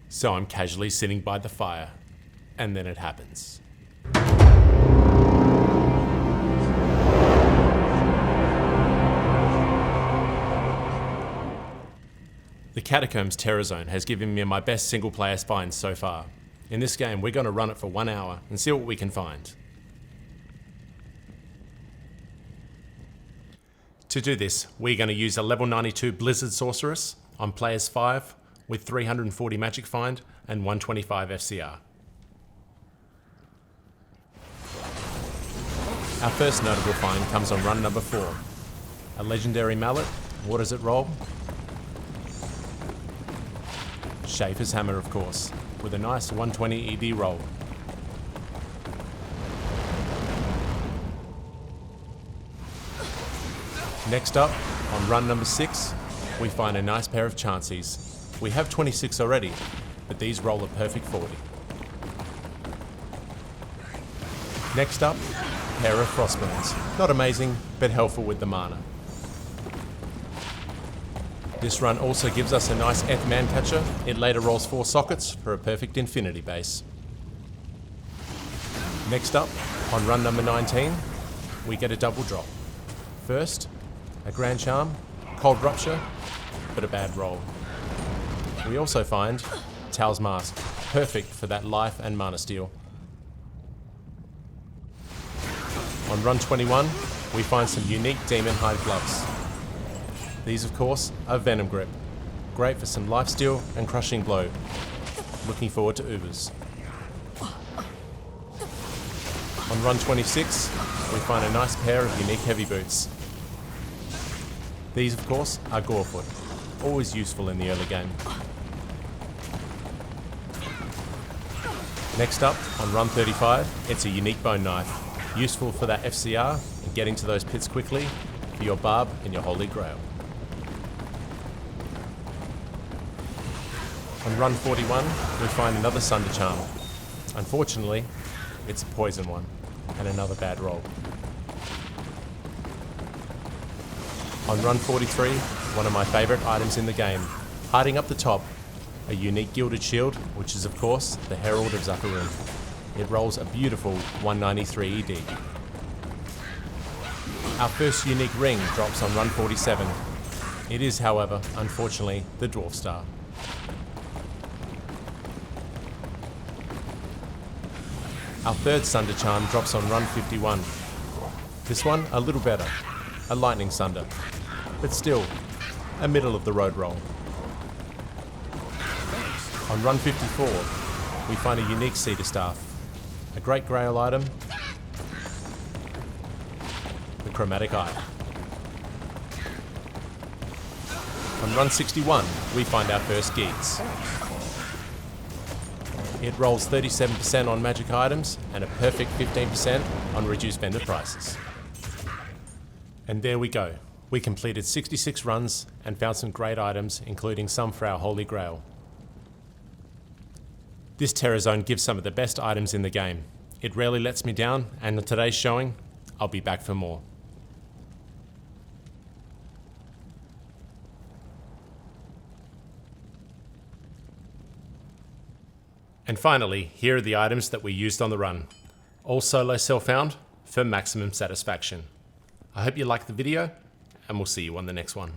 So I'm casually sitting by the fire, and then it happens. The Catacombs Terrorzone has given me my best single player finds so far. In this game, we're going to run it for 1 hour and see what we can find. To do this, we're going to use a level 92 Blizzard Sorceress on players 5 with 340 magic find and 125 FCR. Our first notable find comes on run number 4. A legendary mallet. What does it roll? Schaefer's hammer, of course, with a nice 120 ED roll. Next up, on run number 6, we find a nice pair of chances. We have 26 already, but these roll a perfect 40. Next up, pair of frostburns. Not amazing, but helpful with the mana. This run also gives us a nice Eth man catcher. It later rolls 4 sockets for a perfect infinity base. Next up, on run number 19, we get a double drop. First, a Grand Charm, Cold Rupture, but a bad roll. We also find Tal's Mask, perfect for that life and mana steal. On run 21, we find some unique Demon Hide gloves. These, of course, are Venom Grip. Great for some lifesteal and crushing blow. Looking forward to Ubers. On run 26, we find a nice pair of unique heavy boots. These, of course, are Gorefoot. Always useful in the early game. Next up, on run 35, it's a unique bone knife. Useful for that FCR and getting to those pits quickly for your barb and your holy grail. On run 41, we find another Sunder Charm. Unfortunately, it's a poison one, and another bad roll. On run 43, one of my favourite items in the game, hiding up the top, a unique gilded shield, which is of course the Herald of Zakarum. It rolls a beautiful 193 ED. Our first unique ring drops on run 47. It is, however, unfortunately, the Dwarf Star. Our third Sunder Charm drops on run 51. This one a little better, a Lightning Sunder, but still a middle of the road roll. On run 54, we find a unique Cedar Staff, a great grail item, the Chromatic Eye. On run 61, we find our first Geats. It rolls 37% on magic items and a perfect 15% on reduced vendor prices. And there we go. We completed 66 runs and found some great items, including some for our Holy Grail. This Terrorzone gives some of the best items in the game. It rarely lets me down, and on today's showing, I'll be back for more. And finally, here are the items that we used on the run. All solo self-found for maximum satisfaction. I hope you liked the video, and we'll see you on the next one.